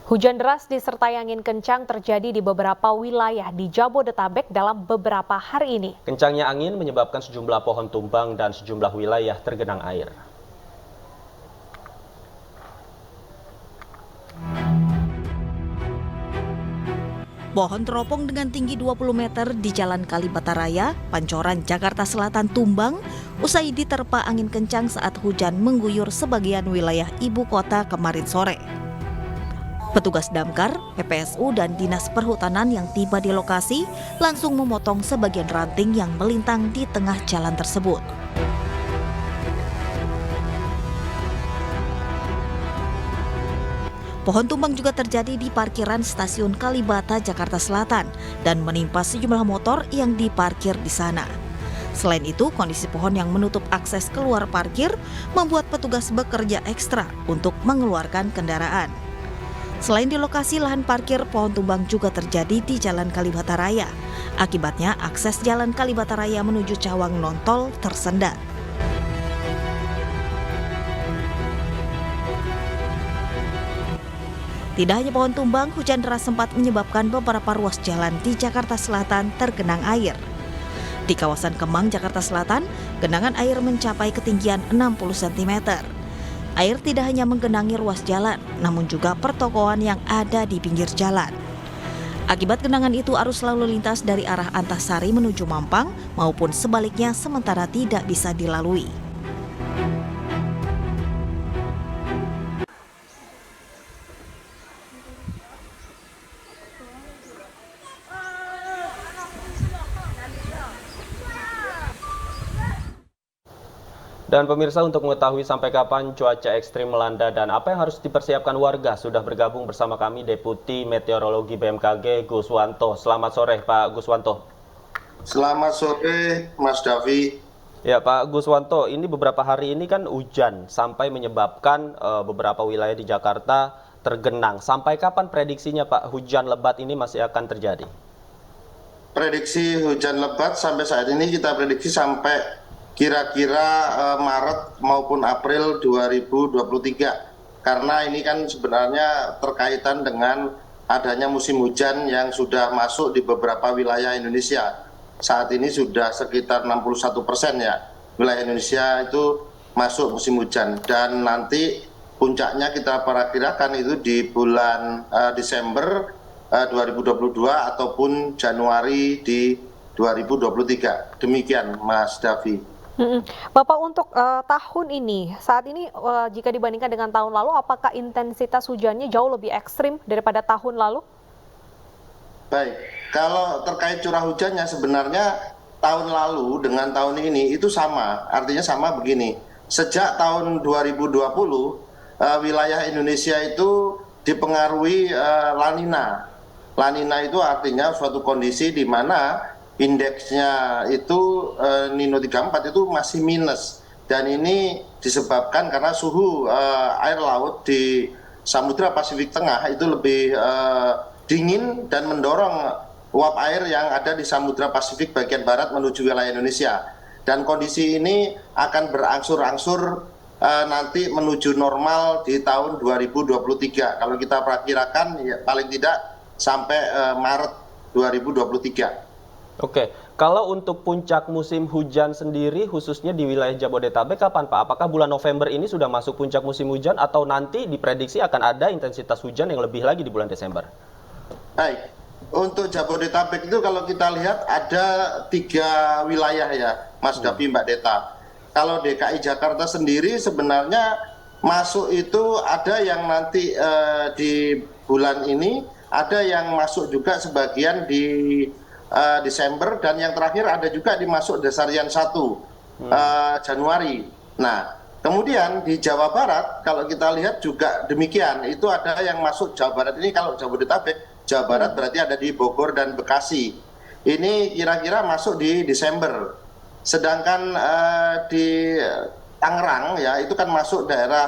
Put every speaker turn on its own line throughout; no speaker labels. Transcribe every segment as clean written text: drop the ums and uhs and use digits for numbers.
Hujan deras disertai angin kencang terjadi di beberapa wilayah di Jabodetabek dalam beberapa hari ini.
Kencangnya angin menyebabkan sejumlah pohon tumbang dan sejumlah wilayah tergenang air.
Pohon teropong dengan tinggi 20 meter di Jalan Kalibata Raya, Pancoran, Jakarta Selatan tumbang usai diterpa angin kencang saat hujan mengguyur sebagian wilayah ibu kota kemarin sore. Petugas damkar, PPSU, dan Dinas Perhutanan yang tiba di lokasi langsung memotong sebagian ranting yang melintang di tengah jalan tersebut. Pohon tumbang juga terjadi di parkiran stasiun Kalibata, Jakarta Selatan dan menimpa sejumlah motor yang diparkir di sana. Selain itu, kondisi pohon yang menutup akses keluar parkir membuat petugas bekerja ekstra untuk mengeluarkan kendaraan. Selain di lokasi lahan parkir, pohon tumbang juga terjadi di Jalan Kalibata Raya. Akibatnya, akses Jalan Kalibata Raya menuju Cawang non-tol tersendat. Tidak hanya pohon tumbang, hujan deras sempat menyebabkan beberapa ruas jalan di Jakarta Selatan tergenang air. Di kawasan Kemang, Jakarta Selatan, genangan air mencapai ketinggian 60 cm. Air tidak hanya menggenangi ruas jalan, namun juga pertokoan yang ada di pinggir jalan. Akibat genangan itu, arus lalu lintas dari arah Antasari menuju Mampang maupun sebaliknya sementara tidak bisa dilalui.
Dan pemirsa, untuk mengetahui sampai kapan cuaca ekstrim melanda dan apa yang harus dipersiapkan warga, sudah bergabung bersama kami Deputi Meteorologi BMKG Guswanto. Selamat sore Pak Guswanto.
Selamat sore Mas Davi.
Ya Pak Guswanto, ini beberapa hari ini kan hujan sampai menyebabkan beberapa wilayah di Jakarta tergenang. Sampai kapan prediksinya Pak, hujan lebat ini masih akan terjadi?
Prediksi hujan lebat sampai saat ini kita prediksi sampai kira-kira Maret maupun April 2023. Karena ini kan sebenarnya terkaitan dengan adanya musim hujan yang sudah masuk di beberapa wilayah Indonesia. Saat ini sudah sekitar 61% ya wilayah Indonesia itu masuk musim hujan. Dan nanti puncaknya kita perakirakan itu di bulan Desember 2022 ataupun Januari di 2023. Demikian Mas Davi.
Bapak, untuk tahun ini, saat ini jika dibandingkan dengan tahun lalu, apakah intensitas hujannya jauh lebih ekstrim daripada tahun lalu?
Baik, kalau terkait curah hujannya sebenarnya tahun lalu dengan tahun ini itu sama, artinya sama begini. Sejak tahun 2020, wilayah Indonesia itu dipengaruhi La Nina. La Nina itu artinya suatu kondisi di mana indeksnya itu Nino 34 itu masih minus, dan ini disebabkan karena suhu air laut di Samudra Pasifik Tengah itu lebih dingin dan mendorong uap air yang ada di Samudra Pasifik bagian barat menuju wilayah Indonesia, dan kondisi ini akan berangsur-angsur nanti menuju normal di tahun 2023 kalau kita perkirakan ya, paling tidak sampai Maret 2023.
Oke, kalau untuk puncak musim hujan sendiri khususnya di wilayah Jabodetabek kapan Pak? Apakah bulan November ini sudah masuk puncak musim hujan atau nanti diprediksi akan ada intensitas hujan yang lebih lagi di bulan Desember?
Baik, untuk Jabodetabek itu kalau kita lihat ada 3 wilayah ya Mas Davi, Mbak Deta. Kalau DKI Jakarta sendiri sebenarnya masuk itu ada yang nanti di bulan ini, ada yang masuk juga sebagian di Desember, dan yang terakhir ada juga dimasuk Dasarian 1 Januari. Nah, kemudian di Jawa Barat kalau kita lihat juga demikian, itu ada yang masuk Jawa Barat ini. Kalau Jabodetabek, Jawa Barat berarti ada di Bogor dan Bekasi. Ini kira-kira masuk di Desember. Sedangkan di Tangerang ya itu kan masuk daerah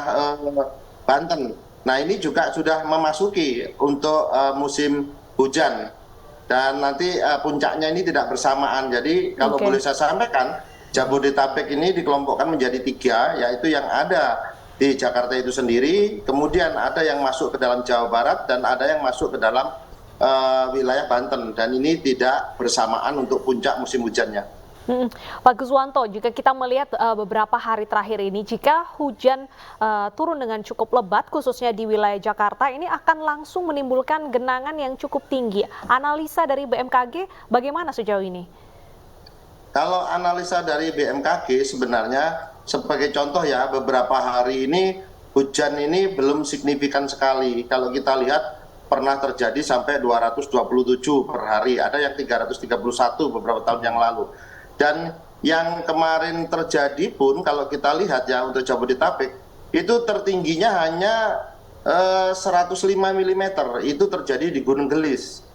Banten. Nah, ini juga sudah memasuki untuk musim hujan. Dan nanti puncaknya ini tidak bersamaan. Jadi kalau boleh saya sampaikan, Jabodetabek ini dikelompokkan menjadi 3, yaitu yang ada di Jakarta itu sendiri, kemudian ada yang masuk ke dalam Jawa Barat dan ada yang masuk ke dalam wilayah Banten, dan ini tidak bersamaan untuk puncak musim hujannya.
Pak Guswanto, jika kita melihat beberapa hari terakhir ini, jika hujan turun dengan cukup lebat, khususnya di wilayah Jakarta, ini akan langsung menimbulkan genangan yang cukup tinggi. Analisa dari BMKG bagaimana sejauh ini?
Kalau analisa dari BMKG sebenarnya sebagai contoh ya, beberapa hari ini hujan ini belum signifikan sekali. Kalau kita lihat pernah terjadi sampai 227 per hari, ada yang 331 beberapa tahun yang lalu. Dan yang kemarin terjadi pun kalau kita lihat ya untuk Jabodetabek, itu tertingginya hanya 105 mm, itu terjadi di Gunung Gelis.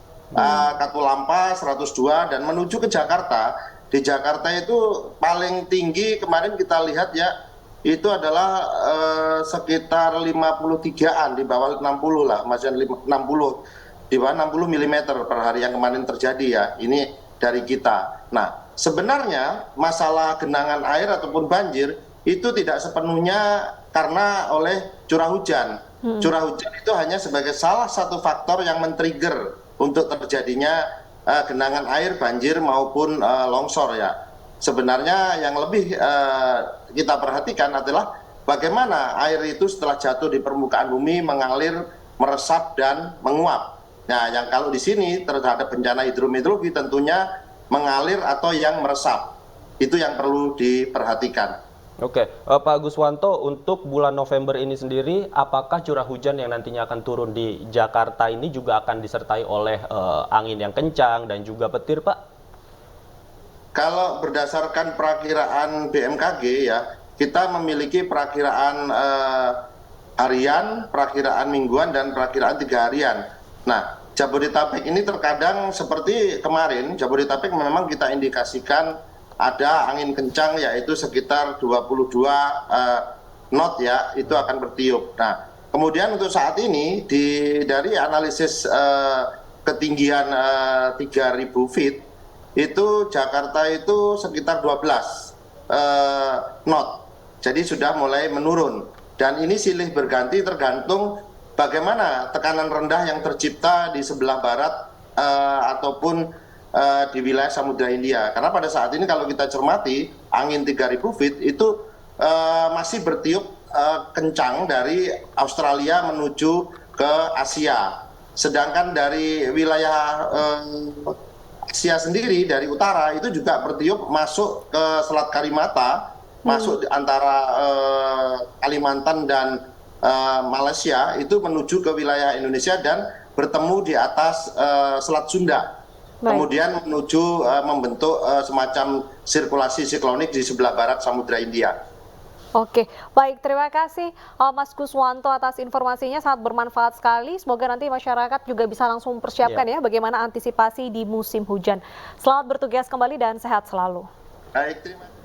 Katulampa 102, dan menuju ke Jakarta. Di Jakarta itu paling tinggi kemarin kita lihat ya, itu adalah sekitar 53-an, di bawah 60 lah, masih 60, di bawah 60 mm per hari yang kemarin terjadi ya, ini dari kita. Nah, sebenarnya masalah genangan air ataupun banjir itu tidak sepenuhnya karena oleh curah hujan. Curah hujan itu hanya sebagai salah satu faktor yang men-trigger untuk terjadinya genangan air, banjir maupun longsor ya. Sebenarnya yang lebih kita perhatikan adalah bagaimana air itu setelah jatuh di permukaan bumi mengalir, meresap dan menguap. Nah, yang kalau di sini terhadap bencana hidrometeorologi tentunya mengalir atau yang meresap. Itu yang perlu diperhatikan.
Oke, Pak Guswanto, untuk bulan November ini sendiri, apakah curah hujan yang nantinya akan turun di Jakarta ini juga akan disertai oleh angin yang kencang dan juga petir, Pak?
Kalau berdasarkan perakiraan BMKG ya, kita memiliki perakiraan harian, perakiraan mingguan, dan perakiraan 3 harian. Nah, Jabodetabek ini terkadang seperti kemarin, Jabodetabek memang kita indikasikan ada angin kencang, yaitu sekitar 22 knot ya, itu akan bertiup. Nah, kemudian untuk saat ini dari analisis ketinggian 3.000 feet, itu Jakarta itu sekitar 12 knot. Jadi sudah mulai menurun. Dan ini silih berganti tergantung bagaimana tekanan rendah yang tercipta di sebelah barat ataupun di wilayah Samudra Hindia. Karena pada saat ini kalau kita cermati, angin 3.000 feet itu masih bertiup kencang dari Australia menuju ke Asia. Sedangkan dari wilayah Asia sendiri, dari utara, itu juga bertiup masuk ke Selat Karimata, masuk di antara Kalimantan dan Malaysia, itu menuju ke wilayah Indonesia dan bertemu di atas Selat Sunda. Kemudian menuju membentuk semacam sirkulasi siklonik di sebelah barat Samudra Hindia.
Oke, baik, terima kasih Mas Guswanto atas informasinya, sangat bermanfaat sekali. Semoga nanti masyarakat juga bisa langsung mempersiapkan ya bagaimana antisipasi di musim hujan. Selamat bertugas kembali dan sehat selalu.
Baik, terima kasih.